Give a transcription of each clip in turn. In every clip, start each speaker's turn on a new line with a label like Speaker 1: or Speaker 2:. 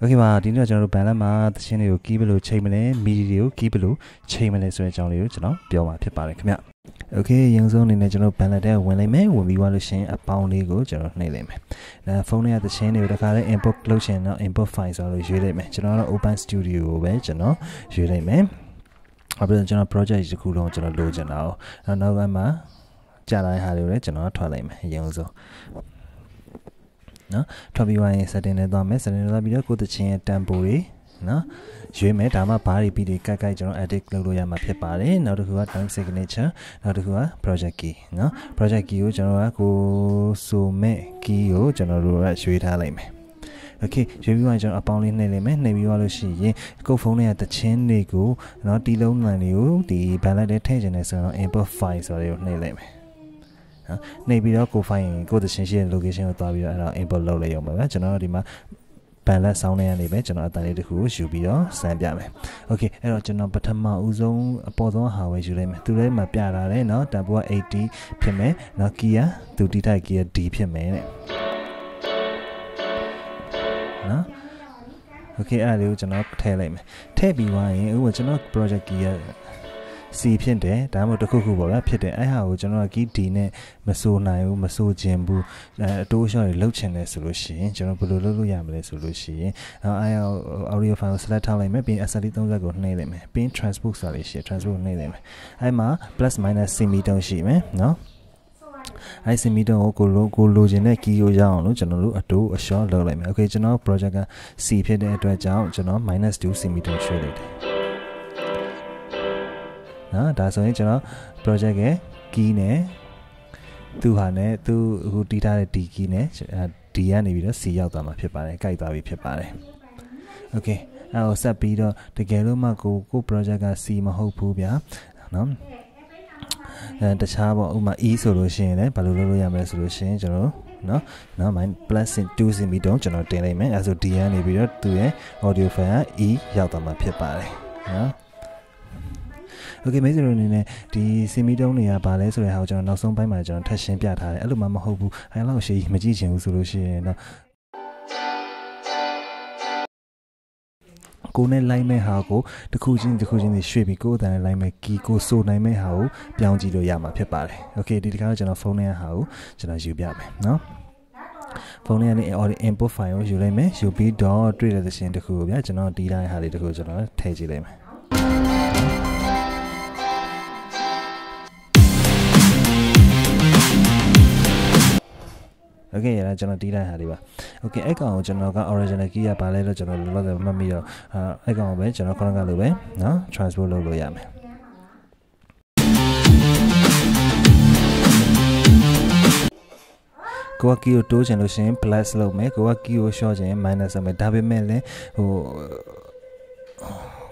Speaker 1: Okay ပါဒီနေ့ကျွန်တော်တို့ Bandlab မှာသချင်းတွေကို key ဘယ်လိုချိန်မလဲ MIDI တွေကို key ဘယ်လိုချိန်မလဲဆိုတဲ့အကြောင်းလေးကိုကျွန်တော်ပြောမှာဖြစ်ပါတယ်ခင်ဗျ Okay ရင်ဆုံးအနေနဲ့ကျွန်တော် Bandlab ထဲဝင်လိုက်မယ်ဝင်ပြီးသွားလို့ရှိရင်အပေါင်းလေးကိုကျွန်တော်နှိပ်လိုက်မယ်ဒါဖုန်းထဲကသချင်းတွေကိုတခါလေး input လုပ်ချင်တော့ input file ဆိုလို့ရွေးလိုက်မယ်ကျွန်တော်ကတော့ open studio ကိုပဲကျွန်တော်ရွေးလိုက်မယ်အခုကျွန်တော် project တစ်ခုလုံးကျွန်တော်လိုချင်တာ哦နောက်ပိုင်းမှာကြာလာတဲ့ဟာတွေကိုလည်းကျွန်တော်ထွက်လိုက်မယ်ရင်ဆုံးနော်ထွက်ပြီးသွားရင် setting နဲ့သွားမယ် setting နဲ့သွားပြီးတော့ကိုယ့်တချင်းရဲ့ tempo တွေနော်ရွေးမယ်ဒါမှဘားတွေပြီးတွေကတ်ကျွန်တော် edit လုပ်လို့ရမှာဖြစ်ပါတယ်နောက်တစ်ခုက time signature နောက်တစ်ခုက project key နော် project key ကိုကျွန်တော်ကကိုဆိုမဲ့ key ကိုကျွန်တော်တို့ကရွေးထားလိုက်မယ်Okay ရွေးပြီးတော့ကျွန်တော်အပေါင်းလေးနှိပ်လိုက်မယ်နှိပ်ပြီးသွားလို့ရှိရင်ကိုယ့်ဖုန်းထဲကတချင်းတွေကိုနော်တီးလုံးလန်တွေကိုဒီ Bandlab ထဲထည့်ချင်တယ်ဆိုတော့ input file ဆိုတဲ့ကိုနှိပ်လိုက်မယ်နေပြီးတော့ကို file ကိုသချင်းရှိတဲ့ location ကိုသွားပြီးတော့အဲ့တော့ import လုပ်လိုက်ရုံပဲဗျာကျွန်တော်တို့ဒီမှာ Bandlab sound ထဲကနေပဲကျွန်တော်အတန်လေးတစ်ခုကိုယူပြီးတော့စမ်းပြမယ် Okay အဲ့တော့ကျွန်တော်ပထမဦးဆုံးအပေါ်ဆုံးဟာပဲယူလိုက်မယ်သူလည်းမှာပြထားတယ်เนาะ tempo က80ဖြစ်မယ်เนาะ key ကသူတီးထိုက် key က D ဖြစ်မယ်တဲ့เนาะ Okay အဲ့ဒါလေးကိုကျွန်တော်ထည့်လိုက်မယ်ထည့်ပြီးသွားရင်အခုကျွန်တော် project key ကC ဖြစ်တယ်ဒါမှမဟုတ်တစ်ခုခုပေါ့ဗျာဖြစ်တယ်အဲ့ဟာကိုကျွန်တော်က key D နဲ့မဆိုနိုင်ဘူးမဆိုခြင်းဘူးအတိုးရှော့တွေလောက်ချင်တယ်ဆိုလို့ရှိရင်ကျွန်တော်ဘယ်လိုလုပ်လို့ရမလဲဆိုလို့ရှိရင်အဲ့ audio file ကို select ထားလိုက်မယ်ပြီး SL30 ကိုနှိပ်လိုက်မယ်ပြီး transpose ဆိုတာလေးရှိ transpose နှိပ်လိုက်မယ်အဲ့မှာ plus minus semiton ရှိမယ်เนาะအဲ့ semiton ကိုလိုချင်တဲ့ key ကိုရအောင်လို့ကျွန်တော်တို့အတိုးအရှော့လုပ်လိုက်မယ် Okay ကျွန်တော် project က C ဖြစ်တဲ့အတွက်ကြောင့်ကျွန်တော် -2 semiton ရွှေ့လိုက်တယ်နော်ဒါဆိုရင်ကျွန်တော် project ရဲ့ key နဲ့သူဟာနဲ့သူအခုတီးထားတဲ့ D key နဲ့ D ကနေပြီးတော့ C ရောက်သွားမှာဖြစ်ပါတယ်ကြိုက်သွားပြီဖြစ်ပါတယ် Okay အဲ့ကိုဆက်ပြီးတော့တကယ်လို့မှကို project က C မဟုတ်ဘူးဗျာနော်တခြားပေါ့ဥပမာ E ဆိုလို့ရှိရင်လည်းဘာလို့လုပ်လို့ရမလဲဆိုလို့ရှိရင်ကျွန်တော်နော် -2 semiton ကျွန်တော်တင်လိုက်မယ်အဲ့ဆို D ကနေပြီးတော့သူရဲ့ audio file က E ရောက်သွားမှာဖြစ်ပါတယ်နော်Okay မိတ်ဆွေတို့အနေနဲ့ဒီ semiton တွေကဘာလဲဆိုတဲ့ဟာကိုကျွန်တော်နောက်ဆုံးပိုင်းမှာကျွန်တော်ထပ်ရှင်းပြထားတယ်အဲ့လိုမှမဟုတ်ဘူးအဲ့လောက်ရှေ့မကြည့်ချင်ဘူးဆိုလို့ရှိရင်တော့ကိုနဲ့လိုက်မဲ့ဟာကိုတစ်ခုချင်းရွှေ့ပြီးကိုယ်အတန်နဲ့လိုက်မဲ့ key ကိုဆိုနိုင်မဲ့ဟာကိုပြောင်းကြည့်လို့ရမှာဖြစ်ပါတယ် Okay ဒီတခါတော့ကျွန်တော်ဖုန်းထဲကဟာကိုကျွန်တော်ယူပြမယ်နော်ဖုန်းထဲကနေ audio input file ကိုယူလိုက်မယ်ယူပြီးတော့တွေ့တဲ့သရှင်တစ်ခုကိုဗျာကျွန်တော်တီးထားတဲ့ဟာလေးတစ်ခုကျွန်တော်ထည့်ကြည့်လိုက်မယ်Okay ရကျွန်တော်တီးလိုက်ဟာလေးပါ Okay အဲ့ကောင်ကိုကျွန်တော်က original key ကဘာလဲလို့ကျွန်တော်လောလောဆယ်မှတ်မိတော့အဲ့ကောင်ကိုပဲကျွန်တော်ခုနကလိုပဲเนาะ transpose လုပ်လို့ရမယ်ကိုက key ကိုတိုးချင်လို့ရှိရင် plus လုပ်မယ်ကိုက key ကို short ချင်ရင် minus လုပ်မယ်ဒါပေမဲ့လည်း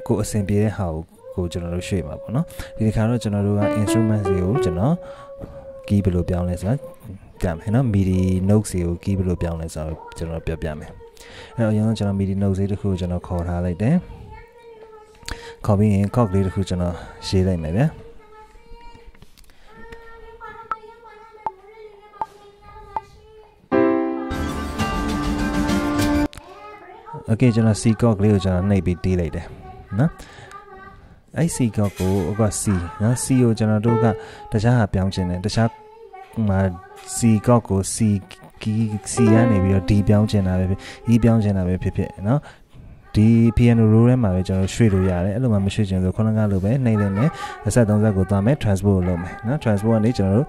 Speaker 1: ကိုအဆင်ပြေတဲ့ဟာကိုကျွန်တော်တို့ရွှေ့မှာပေါ့နော်ဒီတစ်ခါတော့ကျွန်တော်တို့က instrument တွေကိုကျွန်တော် key ဘယ်လိုပြောင်းလဲဆိုတာပြမယ်နော် MIDI note စီကို key ဘယ်လိုပြောင်းလဲဆိုတော့ကျွန်တော်ပြမယ်အဲ့တော့အရင်ဆုံးကျွန်တော် MIDI note စီတစ်ခုကိုကျွန်တော်ခေါ်ထားလိုက်တယ်ခေါ်ပြီးရင် chord လေးတစ်ခုကျွန်တော်ရေးလိုက်မယ်ဗျာOkay ကျွန်တော် C chord လေးကိုကျွန်တော်နှိပ်ပြီးတီးလိုက်တယ်နော်အဲ့ C chord ကိုအခုက C နော် C ကိုကျွန်တော်တို့ကတခြားဟာပြောင်းချင်တယ်တခြားမှာ C chord ကို C key C ကနေပြီးတော့ D ပြောင်းချင်တာပဲဖြစ် E ပြောင်းချင်တာပဲဖြစ်เนาะဒီ piano roll ထဲမှာပဲကျွန်တော်ရွှေ့လို့ရတယ်အဲ့လိုမှမရွှေ့ချင်ဆိုခုနကလိုပဲနှိပ်လိုက်မယ်23ကိုသွားမယ် transpose ကိုလုပ်မယ်เนาะ transpose ကနေကျွန်တော်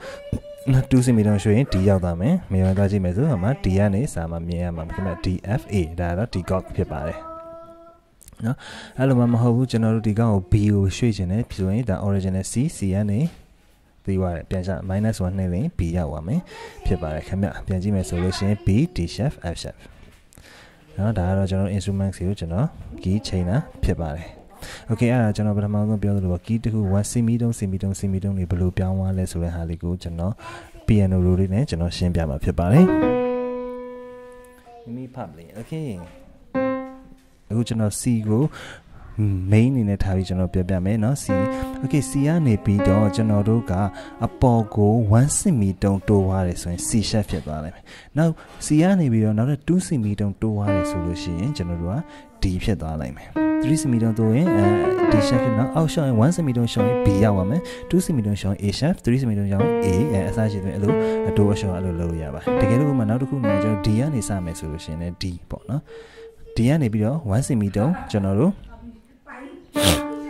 Speaker 1: တို့2 semiton ရွှေ့ရင် D ရောက်သွားမယ်မြေဝင်သွားကြည့်မယ်ဆိုတော့မှ D ကနေစာမမြင်ရမှာခင်ဗျ DFA ဒါတော့ D chord ဖြစ်ပါတယ်เนาะအဲ့လိုမှမဟုတ်ဘူးကျွန်တော်တို့ဒီကောင်ကို B ကိုရွှေ့ချင်တယ်ဆိုရင်ဒါ original C ကနေပြီးသွားတယ်ပြန်ချ -1 နှိပ်ရင် B ရောက်သွားမယ်ဖြစ်ပါတယ်ခင်ဗျပြန်ကြည့်မယ်ဆိုလို့ရှိရင် B D sharp F sharp နော်ဒါကတော့ကျွန်တော် instrument စီကိုကျွန်တော် key ချိန်တာဖြစ်ပါတယ် Okay အဲ့ဒါကျွန်တော်ပထမဆုံးပြောသလိုပါ key တစ်ခု 1 semiton တွေဘယ်လိုပြောင်းသွားလဲဆိုတဲ့ဟာလေးကိုကျွန်တော် piano roll လေးနဲ့ကျွန်တော်ရှင်းပြမှာဖြစ်ပါတယ်မိဖတ်လေး Okay အခုကျွန်တော် C ကို main အနေနဲ့ထားပြီးကျွန်တော်ပြောပြမယ်เนาะ C okay C ကနေပြီးတော့ကျွန်တော်တို့ကအပေါ်ကို1 cm တိုးသွားတယ်ဆိုရင် C sharp ဖြစ်သွားလိမ့်မယ်နောက် C ကနေပြီးတော့နောက်ထပ်2 cm တိုးသွားတယ်ဆိုလို့ရှိရင်ကျွန်တော်တို့က D ဖြစ်သွားလိမ့်မယ်3 cm တိုးရင်D sharp ဖြစ်နော်အောက်ရှောင်းရင်1 cm တိုးရှောင်းရင် B ရောက်ပါမယ်2 cm တိုးရှောင်းရင် A sharp 3 cm တိုးရှောင်းရင် A အစားရှိတယ်အဲ့လိုအတိုးအရှောင်းအဲ့လိုလုပ်ရပါတကယ်လို့မှနောက်တစ်ခုနဲ့ကျွန်တော် D ကနေစမယ်ဆိုလို့ရှိရင်လည်း D ပေါ့နော် D ကနေပြီးတော့1 cm တိုးကျွန်တော်တို့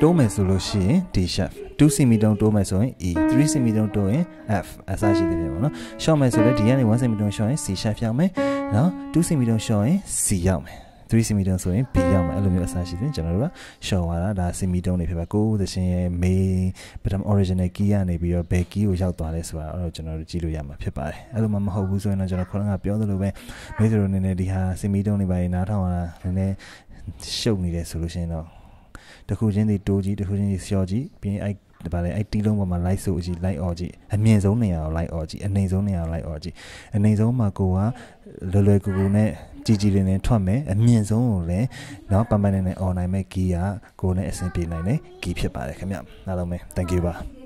Speaker 1: တိုးမယ်ဆိုလို့ရှိရင် D sharp 2 cm တိုးမယ်ဆိုရင် E 3 cm တိုးရင် F အစားရှိတယ်ပေါ့နော်ရှော့မယ်ဆိုလည်း D ကနေ1 cm ရှော့ရင် C sharp ရောက်မယ်နော်2 cm ရှော့ရင် C ရောက်မယ်3 cm ဆိုရင် B ရောက်မယ်အဲ့လိုမျိုးအစားရှိတယ်ကျွန်တော်တို့ကရှော့သွားတာဒါ cm နေဖြစ်ပါကိုသရှင်ရဲ့ main ပထမ original key ကနေပြီးတော့ဘယ် key ကိုရောက်သွားလဲဆိုတာတော့ကျွန်တော်တို့ကြည့်လို့ရမှာဖြစ်ပါတယ်အဲ့လိုမှမဟုတ်ဘူးဆိုရင်တော့ကျွန်တော်ခေါင်းကပြောသလိုပဲမိတ်ဆွေတို့နည်းနည်းဒီဟာ cm နေပါရင်နားထောင်ရတာနည်းနည်းရှုပ်နေတယ်ဆိုလို့ရှိရင်တော့တစ်ခုချင်းဒီတိုးကြီးတစ်ခုချင်းဒီရှော့ကြီးပြီးရင်ဒါပါလေအဲ့တီးလုံးပေါ်မှာ light ဆိုအကြည့် light off ကြည့်အမြင့်ဆုံးနေရာကို light off ကြည့်အနိမ့်ဆုံးနေရာကို light off ကြည့်အနိမ့်ဆုံးမှာကိုကလွယ်ကူကူနဲ့ကြီးလေးနဲ့ထွက်မယ်အမြင့်ဆုံးကိုလည်းเนาะပန်းပန်းနဲ့ on နိုင်မဲ့ key ကကိုနဲ့အဆင်ပြေနိုင်တဲ့ key ဖြစ်ပါတယ်ခင်ဗျအားလုံးပဲ thank you ပါ